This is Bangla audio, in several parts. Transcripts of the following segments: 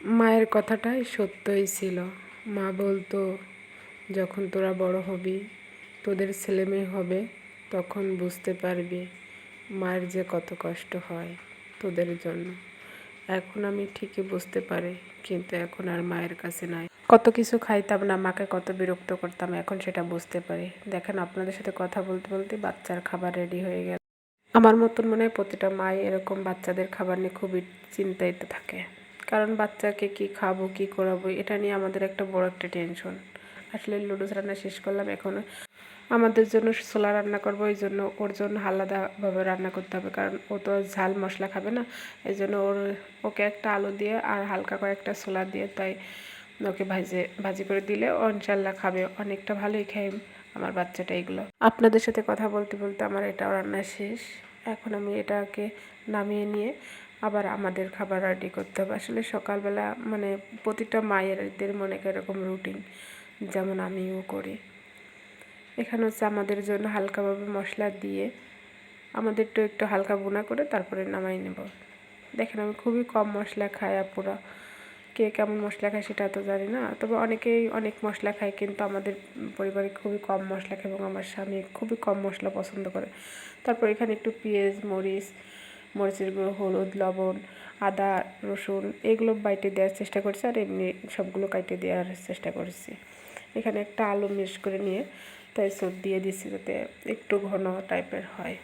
মায়ের কথাটাই সত্যই ছিল। মা বলতো, যখন তোরা বড় হবি, তোদের ছেলেমেয়ে হবে, তখন বুঝতে পারবি মায়ের যে কত কষ্ট হয় তোদের জন্য। এখন আমি ঠিকই বুঝতে পারি, কিন্তু এখন আর মায়ের কাছে নাই। কত কিছু খাইতাম না, মাকে কত বিরক্ত করতাম, এখন সেটা বুঝতে পারি। দেখেন, আপনাদের সাথে কথা বলতে বলতে বাচ্চার খাবার রেডি হয়ে গেল। আমার মতন মনে হয় প্রতিটা মাই এরকম বাচ্চাদের খাবার নিয়ে খুবই চিন্তিত থাকে। কারণ বাচ্চাকে কি খাবো, কি করাবো, এটা নিয়ে আমাদের একটা বড় একটা টেনশন। আসলে লুডুস রান্না শেষ করলাম, এখন আমাদের জন্য ছোলা রান্না করবো। এই জন্য ওর জন্য আলাদাভাবে রান্না করতে হবে, কারণ ও তো ঝাল মশলা খাবে না। এই জন্য ওকে একটা আলু দিয়ে আর হালকা কয়েকটা ছোলা দিয়ে, তাই ওকে ভাজি করে দিলে ও ইনশাল্লাহ খাবে। অনেকটা ভালোই খায় আমার বাচ্চাটা এগুলো। আপনাদের সাথে কথা বলতে বলতে আমার এটাও রান্না শেষ। এখন আমি এটাকে নামিয়ে নিয়ে আবার আমাদের খাবার রেডি করতে হবে। আসলে সকালবেলা মানে প্রতিটা মায়েরদের মনে এরকম রুটিন, যেমন আমিও করি। এখানে হচ্ছে আমাদের জন্য হালকাভাবে মশলা দিয়ে আমাদের একটু হালকা ভুনা করে তারপরে নামাই নেব। দেখেন, আমি খুবই কম মশলা খাই। আপুরা কে কেমন মশলা খায় সেটা তো জানি না, তবে অনেকেই অনেক মশলা খায়, কিন্তু আমাদের পরিবারে খুবই কম মশলা খায় এবং আমার স্বামী খুবই কম মশলা পছন্দ করে। তারপর এখানে একটু পেঁয়াজ, মরিচের গুঁড়ো, হলুদ, লবণ, আদা, রসুন এগুলো বাইটে দেওয়ার চেষ্টা করছি, আর এমনি সবগুলো কাইটে দেওয়ার চেষ্টা করছি। এখানে একটা আলু মিক্স করে নিয়ে তাই সব দিয়ে দিচ্ছি, যাতে একটু ঘন টাইপের হয়।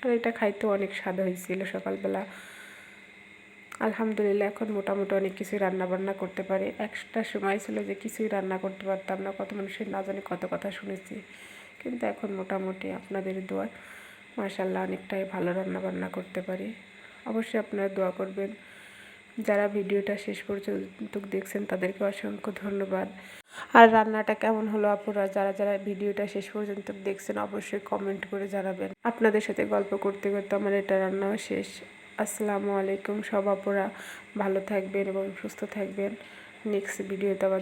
আর এটা খাইতেও অনেক স্বাদ হয়েছিল সকালবেলা। আলহামদুলিল্লাহ, এখন মোটামুটি অনেক কিছুই রান্নাবান্না করতে পারি। একটা সময় ছিল যে কিছুই রান্না করতে পারতাম না, কত মানুষের না জানি কত কথা শুনেছি, কিন্তু এখন মোটামুটি আপনাদের দোয়া মাশাআল্লাহ অনেকটাই ভালো রান্নাবান্না করতে পারি। অবশ্যই আপনারা দোয়া করবেন। যারা ভিডিওটা শেষ পর্যন্ত দেখছেন তাদেরকে অসংখ্য ধন্যবাদ। আর রান্নাটা কেমন হলো আপুরা, যারা যারা ভিডিওটা শেষ পর্যন্ত দেখছেন অবশ্যই কমেন্ট করে জানাবেন। আপনাদের সাথে গল্প করতে করতে আমার এটা রান্নাও শেষ। আসসালামু আলাইকুম। সব আপুরা ভালো থাকবেন এবং সুস্থ থাকবেন। নেক্সট ভিডিওতে আবার